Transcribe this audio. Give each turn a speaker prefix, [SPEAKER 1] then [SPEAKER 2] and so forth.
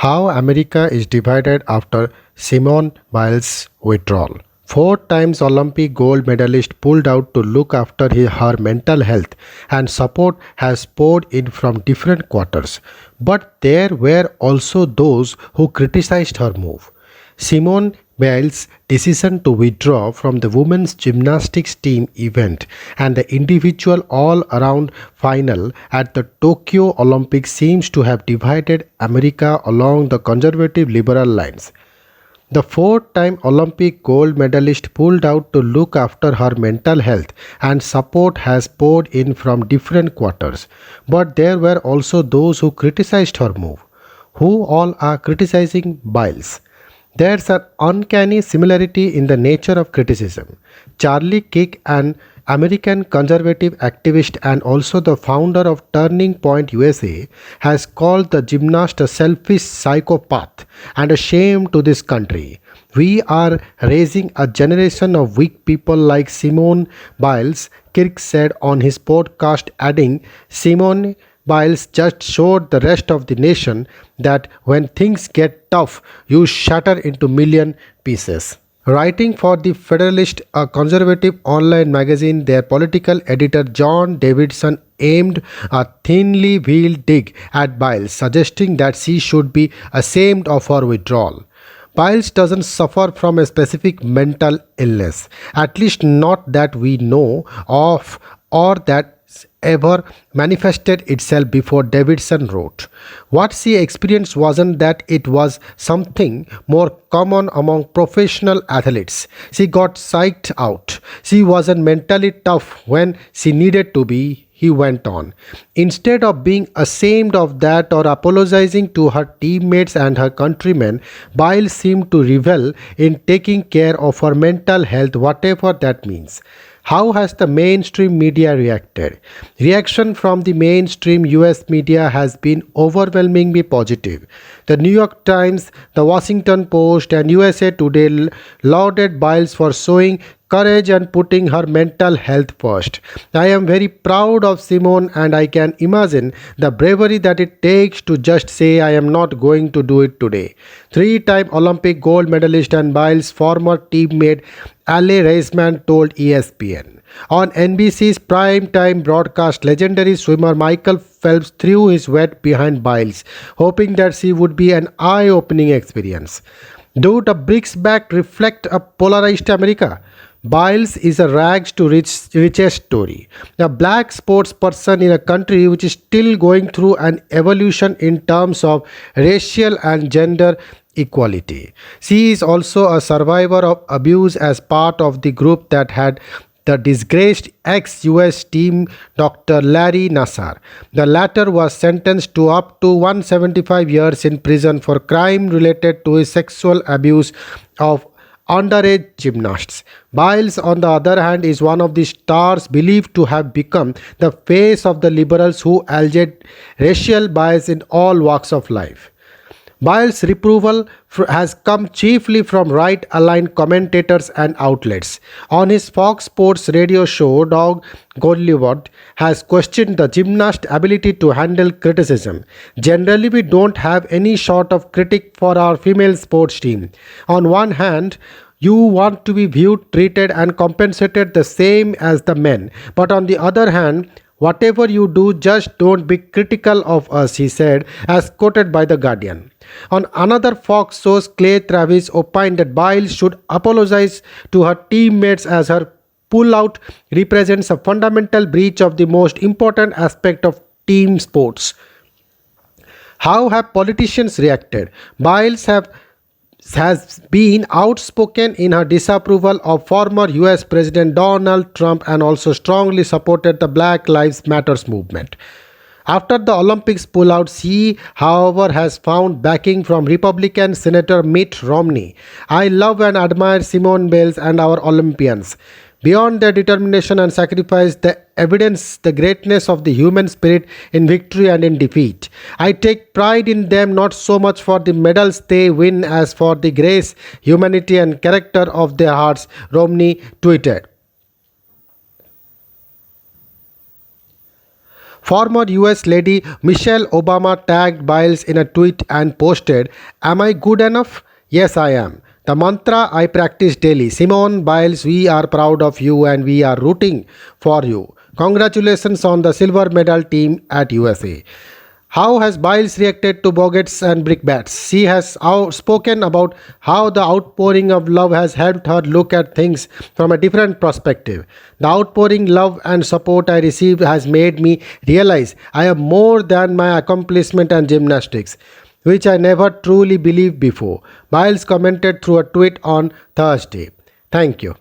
[SPEAKER 1] How America is divided after Simone Biles' withdrawal. Four times Olympic gold medalist pulled out to look after her mental health, and support has poured in from different quarters. But there were also those who criticized her move. Simone Biles' decision to withdraw from the women's gymnastics team event and the individual all around final at the Tokyo Olympics seems to have divided America along the conservative liberal lines. The four-time Olympic gold medalist pulled out to look after her mental health, and support has poured in from different quarters. But there were also those who criticized her move. Who all are criticizing Biles? There's an uncanny similarity in the nature of criticism. Charlie Kirk, an American conservative activist and also the founder of Turning Point USA, has called the gymnast a selfish psychopath and a shame to this country. We are raising a generation of weak people like Simone Biles, Kirk said on his podcast, adding, Simone Biles just showed the rest of the nation that when things get tough, you shatter into million pieces. Writing for the Federalist, a conservative online magazine, their political editor John Davidson aimed a thinly veiled dig at Biles, suggesting that she should be ashamed of her withdrawal. Biles doesn't suffer from a specific mental illness, at least not that we know of or that ever manifested itself before Davidson wrote. What she experienced wasn't that, it was something more common among professional athletes. She got psyched out. She wasn't mentally tough when she needed to be, he went on. Instead of being ashamed of that or apologizing to her teammates and her countrymen, Biles seemed to revel in taking care of her mental health, whatever that means. How has the mainstream media reacted? Reaction from the mainstream US media has been overwhelmingly positive. The New York Times, the Washington Post, and USA Today lauded Biles for showing courage and putting her mental health first. I am very proud of Simone and I can imagine the bravery that it takes to just say I am not going to do it today. Three-time Olympic gold medalist and Biles' former teammate Ale Reisman told ESPN. On NBC's prime-time broadcast, legendary swimmer Michael Phelps threw his weight behind Biles, hoping that she would be an eye-opening experience. Do the BRICS back reflect a polarized America? Biles is a rags to riches story. A black sports person in a country which is still going through an evolution in terms of racial and gender equality. She is also a survivor of abuse as part of the group that had the disgraced ex-US team Dr. Larry Nassar. The latter was sentenced to up to 175 years in prison for crime related to his sexual abuse of underage gymnasts. Biles, on the other hand, is one of the stars believed to have become the face of the liberals who alleged racial bias in all walks of life. Biles' reproval has come chiefly from right-aligned commentators and outlets. On his Fox Sports radio show, Doug Gottlieb has questioned the gymnast's ability to handle criticism. Generally, we don't have any sort of critic for our female sports team. On one hand, you want to be viewed, treated, and compensated the same as the men. But on the other hand, whatever you do, just don't be critical of us, he said, as quoted by The Guardian. On another Fox show, Clay Travis opined that Biles should apologize to her teammates as her pullout represents a fundamental breach of the most important aspect of team sports. How have politicians reacted? Biles has been outspoken in her disapproval of former US President Donald Trump and also strongly supported the Black Lives Matters movement. After the Olympics pullout, she, however, has found backing from Republican Senator Mitt Romney. I love and admire Simone Biles and our Olympians. Beyond their determination and sacrifice, the evidence the greatness of the human spirit in victory and in defeat. I take pride in them not so much for the medals they win as for the grace, humanity and character of their hearts, Romney tweeted. Former US lady Michelle Obama tagged Biles in a tweet and posted, "Am I good enough? Yes, I am. The mantra I practice daily. Simone Biles, we are proud of you and we are rooting for you. Congratulations on the silver medal team at USA." How has Biles reacted to Bogats and brickbats? She has spoken about how the outpouring of love has helped her look at things from a different perspective. The outpouring love and support I receive has made me realize I am more than my accomplishment and gymnastics, which I never truly believed before. Biles commented through a tweet on Thursday. Thank you.